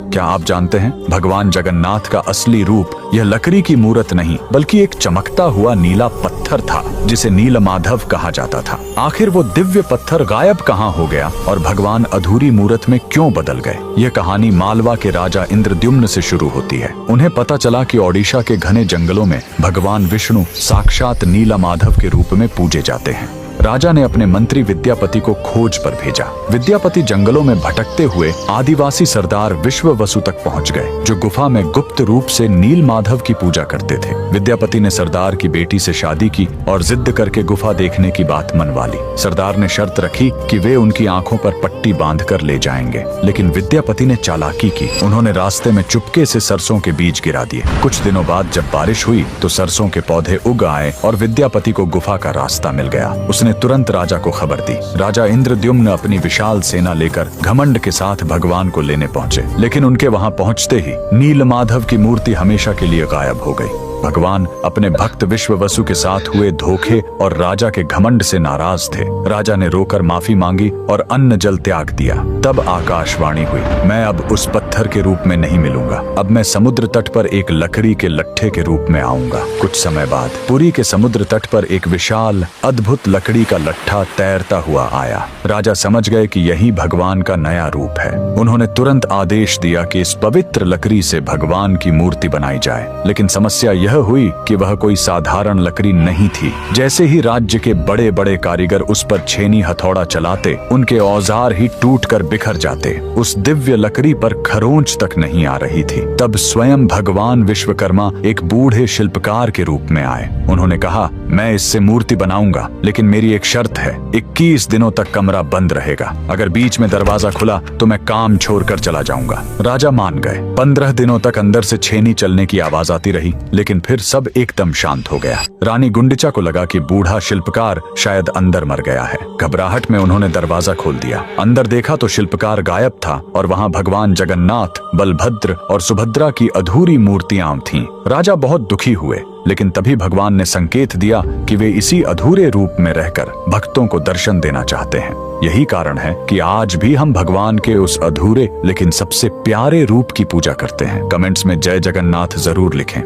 क्या आप जानते हैं भगवान जगन्नाथ का असली रूप यह लकड़ी की मूरत नहीं बल्कि एक चमकता हुआ नीला पत्थर था जिसे नीलमाधव कहा जाता था। आखिर वो दिव्य पत्थर गायब कहाँ हो गया और भगवान अधूरी मूरत में क्यों बदल गए? यह कहानी मालवा के राजा इंद्रद्युम्न से शुरू होती है। उन्हें पता चला कि ओडिशा के घने जंगलों में भगवान विष्णु साक्षात नीलमाधव के रूप में पूजे जाते हैं। राजा ने अपने मंत्री विद्यापति को खोज पर भेजा। विद्यापति जंगलों में भटकते हुए आदिवासी सरदार विश्ववसु तक पहुंच गए, जो गुफा में गुप्त रूप से नीलमाधव की पूजा करते थे। विद्यापति ने सरदार की बेटी से शादी की और जिद करके गुफा देखने की बात मनवा ली। सरदार ने शर्त रखी कि वे उनकी आंखों पर पट्टी बांधकर ले जाएंगे, लेकिन विद्यापति ने चालाकी की। उन्होंने रास्ते में चुपके से सरसों के बीज गिरा दिए। कुछ दिनों बाद जब बारिश हुई तो सरसों के पौधे उग आए और विद्यापति को गुफा का रास्ता मिल गया। उसने तुरंत राजा को खबर दी। राजा इंद्रद्युम्न अपनी विशाल सेना लेकर घमंड के साथ भगवान को लेने पहुंचे, लेकिन उनके वहां पहुंचते ही नीलमाधव की मूर्ति हमेशा के लिए गायब हो गई। भगवान अपने भक्त विश्ववसु के साथ हुए धोखे और राजा के घमंड से नाराज थे। राजा ने रोकर माफी मांगी और अन्न जल त्याग दिया। तब आकाशवाणी हुई, मैं अब उस पत्थर के रूप में नहीं मिलूंगा, अब मैं समुद्र तट पर एक लकड़ी के लट्ठे के रूप में आऊंगा। कुछ समय बाद पुरी के समुद्र तट पर एक विशाल अद्भुत लकड़ी का लट्ठा तैरता हुआ आया। राजा समझ गए कि यही भगवान का नया रूप है। उन्होंने तुरंत आदेश दिया कि इस पवित्र लकड़ी से भगवान की मूर्ति बनाई जाए, लेकिन समस्या यह हुई कि वह कोई साधारण लकड़ी नहीं थी। जैसे ही राज्य के बड़े बड़े कारीगर उस पर छेनी हथौड़ा चलाते, उनके औजार ही टूटकर बिखर जाते। उस दिव्य लकड़ी पर खरोंच तक नहीं आ रही थी। तब स्वयं भगवान विश्वकर्मा एक बूढ़े शिल्पकार के रूप में आए। उन्होंने कहा, मैं इससे मूर्ति बनाऊंगा, लेकिन मेरी एक शर्त है, 21 दिनों तक कमरा बंद रहेगा। अगर बीच में दरवाजा खुला तो मैं काम छोड़कर चला जाऊंगा। राजा मान गए। 15 दिनों तक अंदर से छेनी चलने की आवाज आती रही, लेकिन फिर सब एकदम शांत हो गया। रानी गुंडिचा को लगा कि बूढ़ा शिल्पकार शायद अंदर मर गया है। घबराहट में उन्होंने दरवाजा खोल दिया। अंदर देखा तो शिल्पकार गायब था और वहां भगवान जगन्नाथ, बलभद्र और सुभद्रा की अधूरी मूर्तियां थीं। राजा बहुत दुखी हुए, लेकिन तभी भगवान ने संकेत दिया कि वे इसी अधूरे रूप में रहकर भक्तों को दर्शन देना चाहते हैं। यही कारण है कि आज भी हम भगवान के उस अधूरे लेकिन सबसे प्यारे रूप की पूजा करते हैं। कमेंट्स में जय जगन्नाथ जरूर लिखें।